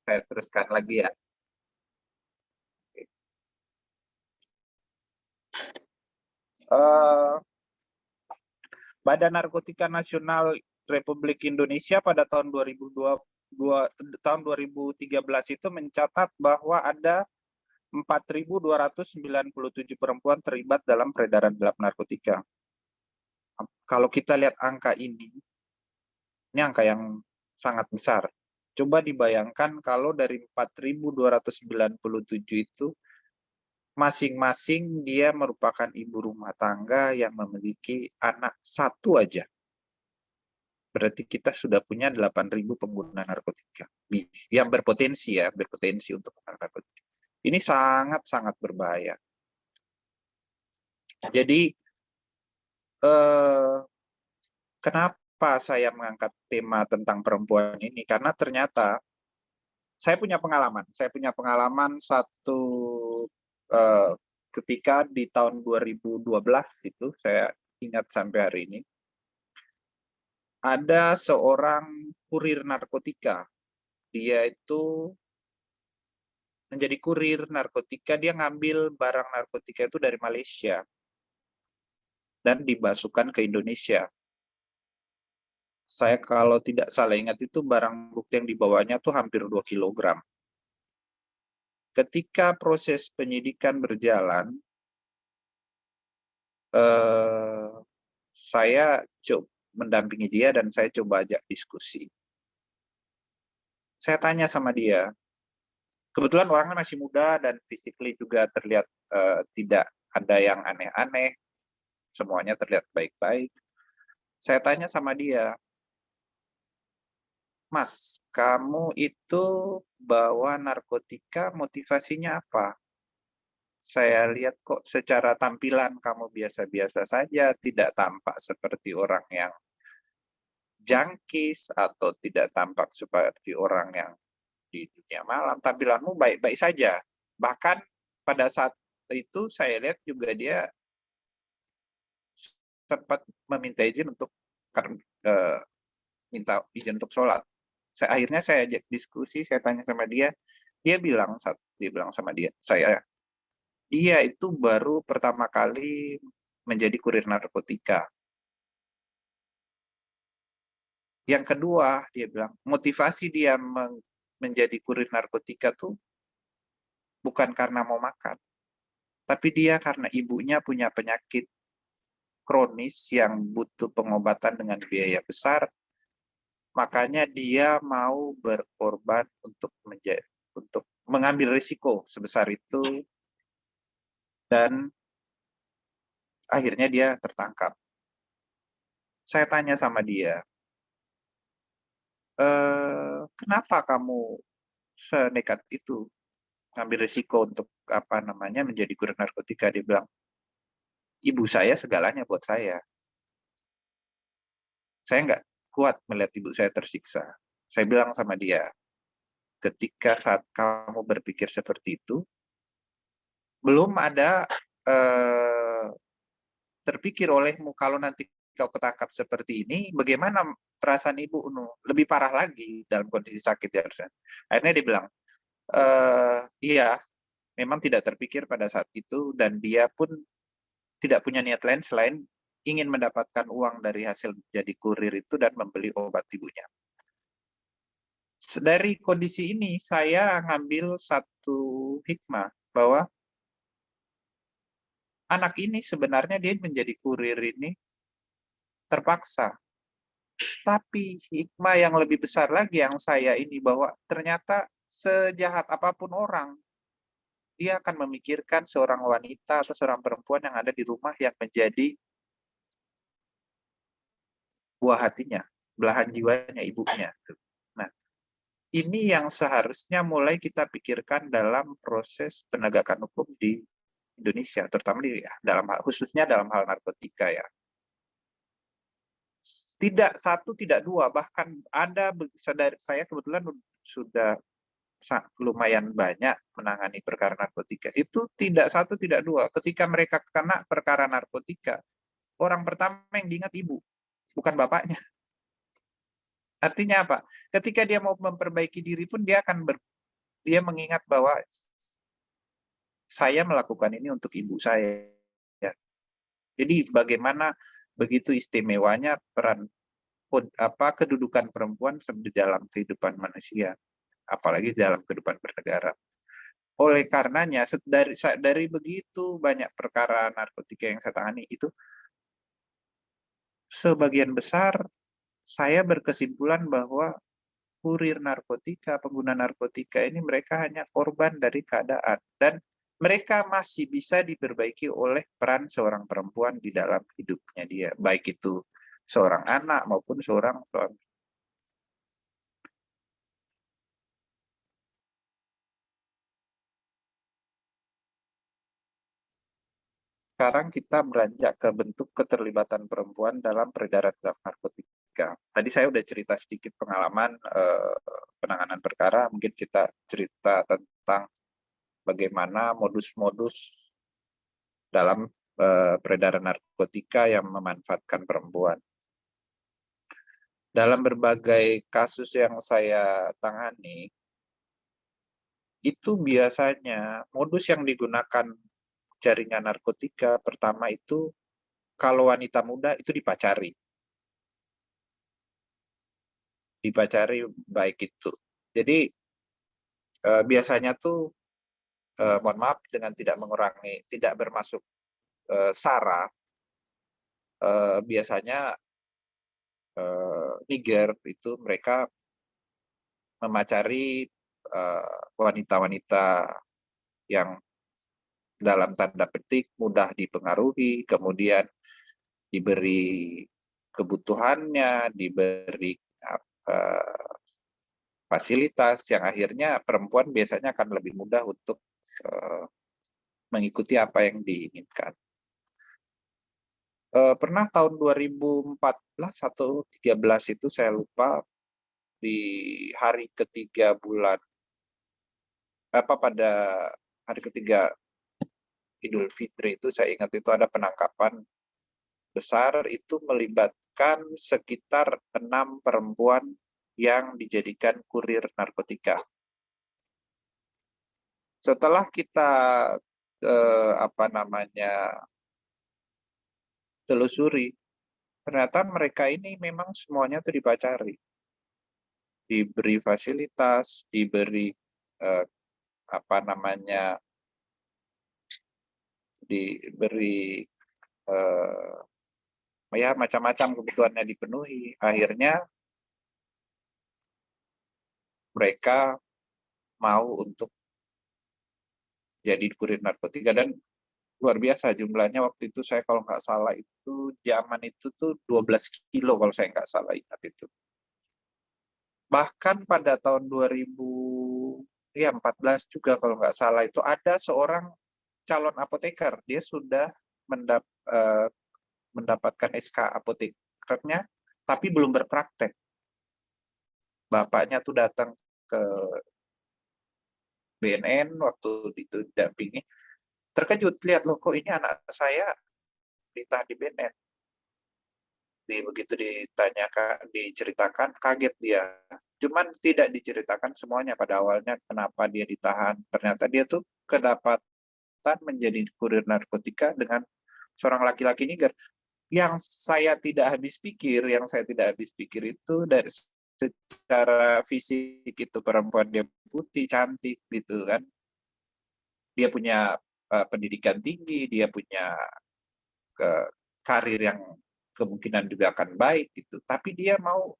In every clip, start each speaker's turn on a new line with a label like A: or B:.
A: Saya teruskan lagi ya. Eh, Badan Narkotika Nasional Republik Indonesia pada tahun 2013 itu mencatat bahwa ada 4.297 perempuan terlibat dalam peredaran gelap narkotika. Kalau kita lihat angka ini angka yang sangat besar. Coba dibayangkan kalau dari 4.297 itu masing-masing dia merupakan ibu rumah tangga yang memiliki anak satu aja. Berarti kita sudah punya 8.000 pengguna narkotika yang berpotensi untuk narkotika. Ini sangat-sangat berbahaya. Jadi kenapa saya mengangkat tema tentang perempuan ini? Karena ternyata saya punya pengalaman. Saya punya pengalaman ketika di tahun 2012 itu, saya ingat sampai hari ini, ada seorang kurir narkotika. Dia itu menjadi kurir narkotika, dia ngambil barang narkotika itu dari Malaysia dan dimasukkan ke Indonesia. Saya kalau tidak salah ingat itu barang bukti yang dibawanya tuh hampir 2 kilogram. Ketika proses penyidikan berjalan, saya coba mendampingi dia dan saya coba ajak diskusi. Saya tanya sama dia, kebetulan orangnya masih muda dan physically juga terlihat tidak ada yang aneh-aneh, semuanya terlihat baik-baik. Saya tanya sama dia, Mas, kamu itu bawa narkotika motivasinya apa? Saya lihat kok secara tampilan kamu biasa-biasa saja, tidak tampak seperti orang yang jangkis atau tidak tampak seperti orang yang di dunia malam. Tampilanmu baik-baik saja. Bahkan pada saat itu saya lihat juga dia sempat meminta izin untuk minta izin untuk sholat. Akhirnya saya ajak diskusi, saya tanya sama dia, dia bilang sama saya, dia itu baru pertama kali menjadi kurir narkotika. Yang kedua, dia bilang, motivasi dia menjadi kurir narkotika tuh bukan karena mau makan, tapi dia karena ibunya punya penyakit kronis yang butuh pengobatan dengan biaya besar, makanya dia mau berkorban untuk mengambil risiko sebesar itu, dan akhirnya dia tertangkap. Saya tanya sama dia, kenapa kamu senekat itu ngambil risiko untuk menjadi kurir narkotika? Dia bilang, ibu saya segalanya buat saya. Saya nggak kuat melihat ibu saya tersiksa. Saya bilang sama dia, ketika saat kamu berpikir seperti itu, belum ada terpikir olehmu kalau nanti kau ketangkap seperti ini, bagaimana perasaan ibu? Lebih parah lagi dalam kondisi sakit ya. Akhirnya dia bilang, iya, memang tidak terpikir pada saat itu, dan dia pun tidak punya niat lain selain ingin mendapatkan uang dari hasil jadi kurir itu dan membeli obat ibunya. Dari kondisi ini saya ngambil satu hikmah bahwa anak ini sebenarnya dia menjadi kurir ini terpaksa. Tapi hikmah yang lebih besar lagi yang saya ini bahwa ternyata sejahat apapun orang, dia akan memikirkan seorang wanita atau seorang perempuan yang ada di rumah yang menjadi buah hatinya, belahan jiwanya, ibunya. Nah, ini yang seharusnya mulai kita pikirkan dalam proses penegakan hukum di Indonesia, terutama khususnya dalam hal narkotika ya. Tidak satu, tidak dua, bahkan ada saya kebetulan sudah lumayan banyak menangani perkara narkotika. Itu tidak satu, tidak dua. Ketika mereka kena perkara narkotika, orang pertama yang diingat ibu, bukan bapaknya. Artinya apa? Ketika dia mau memperbaiki diri pun dia mengingat bahwa saya melakukan ini untuk ibu saya. Ya. Jadi bagaimana begitu istimewanya peran kedudukan perempuan di dalam kehidupan manusia, apalagi dalam kehidupan bernegara. Oleh karenanya dari begitu banyak perkara narkotika yang saya tangani itu, sebagian besar saya berkesimpulan bahwa kurir narkotika, pengguna narkotika ini mereka hanya korban dari keadaan, dan mereka masih bisa diperbaiki oleh peran seorang perempuan di dalam hidupnya dia, baik itu seorang anak maupun seorang suami. Sekarang kita beranjak ke bentuk keterlibatan perempuan dalam peredaran zat narkotika. Tadi saya udah cerita sedikit pengalaman penanganan perkara, mungkin kita cerita tentang bagaimana modus-modus dalam peredaran narkotika yang memanfaatkan perempuan. Dalam berbagai kasus yang saya tangani, itu biasanya modus yang digunakan jaringan narkotika pertama itu kalau wanita muda itu dipacari. Dipacari baik itu. Jadi biasanya tuh mohon maaf dengan tidak bermasuk SARA, biasanya Niger itu mereka memacari wanita-wanita yang dalam tanda petik mudah dipengaruhi, kemudian diberi kebutuhannya, diberi fasilitas yang akhirnya perempuan biasanya akan lebih mudah untuk mengikuti apa yang diinginkan. Pernah tahun 2014 atau 13 itu saya lupa, di hari ketiga pada hari ketiga Idul Fitri itu saya ingat itu ada penangkapan besar itu melibatkan sekitar 6 perempuan yang dijadikan kurir narkotika. Setelah kita telusuri, ternyata mereka ini memang semuanya itu dipacari, diberi fasilitas, diberi eh, diberi ya macam-macam kebutuhannya dipenuhi. Akhirnya mereka mau untuk jadi kurir narkotika, dan luar biasa jumlahnya waktu itu saya kalau nggak salah itu zaman itu tuh 12 kilo kalau saya nggak salah ingat itu. Bahkan pada tahun 2014 juga kalau nggak salah itu ada seorang calon apoteker, dia sudah mendapatkan SK apotekernya tapi belum berpraktek. Bapaknya tuh datang ke BNN waktu itu didampingi, terkejut lihat loh kok ini anak saya ditahan di BNN. Begitu diceritakan kaget dia. Cuman tidak diceritakan semuanya pada awalnya kenapa dia ditahan. Ternyata dia tuh kedapatan menjadi kurir narkotika dengan seorang laki-laki Niger. Yang saya tidak habis pikir itu dari secara fisik itu perempuan dia putih, cantik gitu kan. Dia punya pendidikan tinggi, dia punya karir yang kemungkinan juga akan baik gitu. Tapi dia mau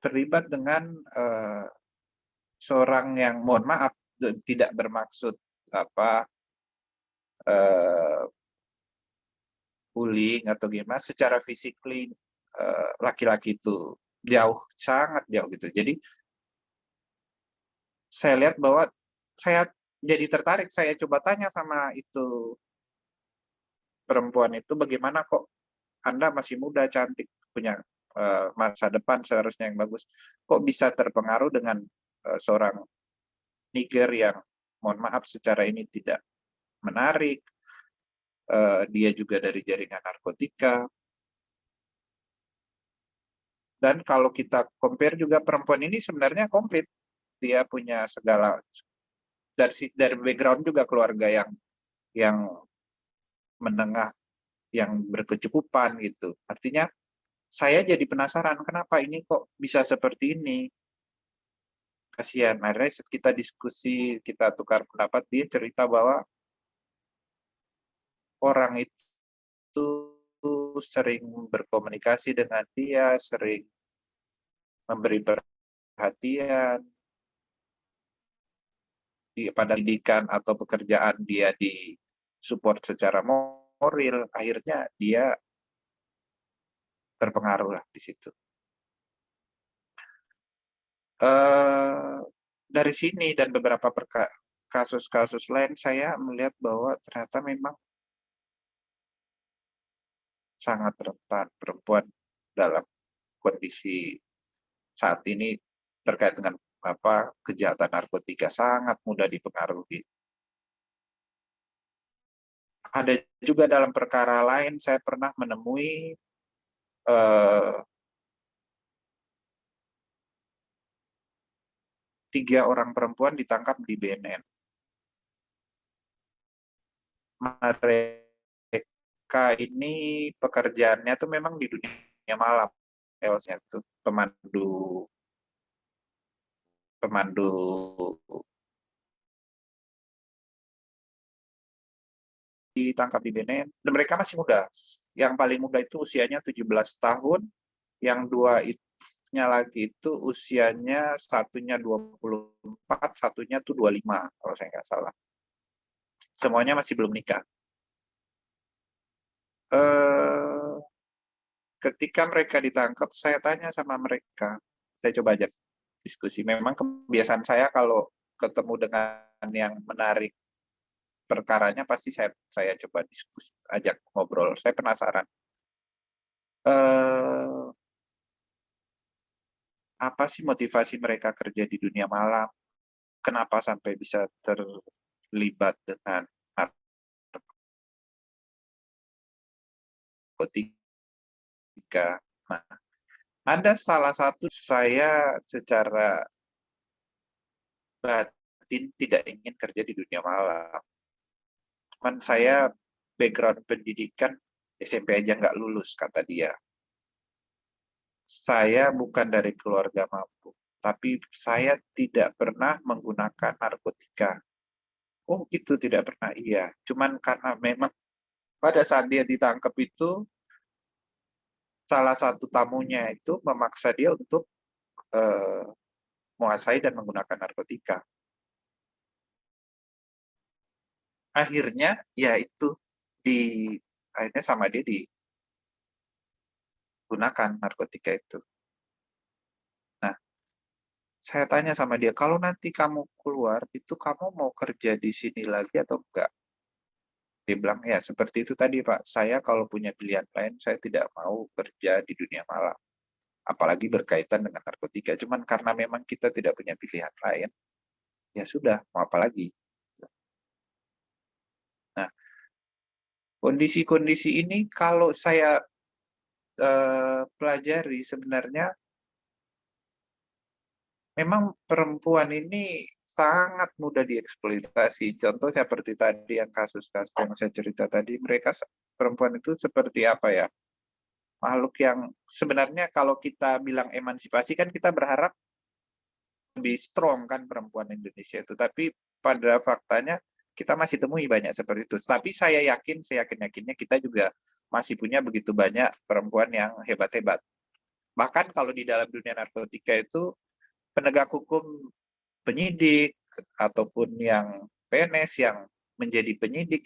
A: terlibat dengan seorang yang mohon maaf tidak bermaksud bullying atau gimana, secara physically laki-laki itu sangat jauh gitu. Jadi saya lihat bahwa saya jadi tertarik, saya coba tanya sama itu perempuan itu, bagaimana kok Anda masih muda, cantik, punya masa depan seharusnya yang bagus, kok bisa terpengaruh dengan seorang Niger yang mohon maaf secara ini tidak menarik, dia juga dari jaringan narkotika. Dan kalau kita compare juga perempuan ini sebenarnya komplit. Dia punya segala dari background juga keluarga yang menengah, yang berkecukupan gitu. Artinya saya jadi penasaran kenapa ini kok bisa seperti ini. Kasihan. Akhirnya kita diskusi, kita tukar pendapat, dia cerita bahwa orang itu sering berkomunikasi dengan dia, sering memberi perhatian pada pendidikan atau pekerjaan dia di support secara moral, akhirnya dia berpengaruh lah di situ. Dari sini dan beberapa kasus-kasus lain saya melihat bahwa ternyata memang sangat rentan perempuan dalam kondisi saat ini terkait dengan kejahatan narkotika, sangat mudah dipengaruhi. Ada juga dalam perkara lain saya pernah menemui 3 orang perempuan ditangkap di BNN. Mereka ini pekerjaannya tuh memang di dunia malam, sales-nya tuh pemandu ditangkap di BNN dan mereka masih muda. Yang paling muda itu usianya 17 tahun, yang 2 nya lagi itu usianya satunya 24, satunya tuh 25 kalau saya nggak salah. Semuanya masih belum nikah. Ketika mereka ditangkap, saya tanya sama mereka, saya coba ajak diskusi. Memang kebiasaan saya kalau ketemu dengan yang menarik perkaranya pasti saya coba diskusi, ajak ngobrol. Saya penasaran. Apa sih motivasi mereka kerja di dunia malam? Kenapa sampai bisa terlibat dengan narkotika? Nah, ada salah satu saya secara batin tidak ingin kerja di dunia malam. Cuman saya background pendidikan SMP aja nggak lulus, kata dia. Saya bukan dari keluarga mampu, tapi saya tidak pernah menggunakan narkotika. Oh, itu tidak pernah, iya. Cuman karena memang pada saat dia ditangkap itu, salah satu tamunya itu memaksa dia untuk menguasai dan menggunakan narkotika. Akhirnya, ya itu, akhirnya sama dia digunakan narkotika itu. Nah, saya tanya sama dia, kalau nanti kamu keluar, itu kamu mau kerja di sini lagi atau enggak? Dia bilang, ya seperti itu tadi Pak, saya kalau punya pilihan lain, saya tidak mau kerja di dunia malam. Apalagi berkaitan dengan narkotika. Cuman karena memang kita tidak punya pilihan lain, ya sudah, mau apa lagi. Nah, kondisi-kondisi ini kalau saya pelajari sebenarnya memang perempuan ini sangat mudah dieksploitasi. Contoh seperti tadi yang kasus-kasus yang saya cerita tadi, mereka perempuan itu seperti apa ya? Makhluk yang sebenarnya kalau kita bilang emansipasi kan kita berharap lebih strong kan perempuan Indonesia itu. Tapi pada faktanya kita masih temui banyak seperti itu. Tapi saya yakin-yakinnya kita juga masih punya begitu banyak perempuan yang hebat-hebat. Bahkan kalau di dalam dunia narkotika itu penegak hukum, penyidik, ataupun yang PNS yang menjadi penyidik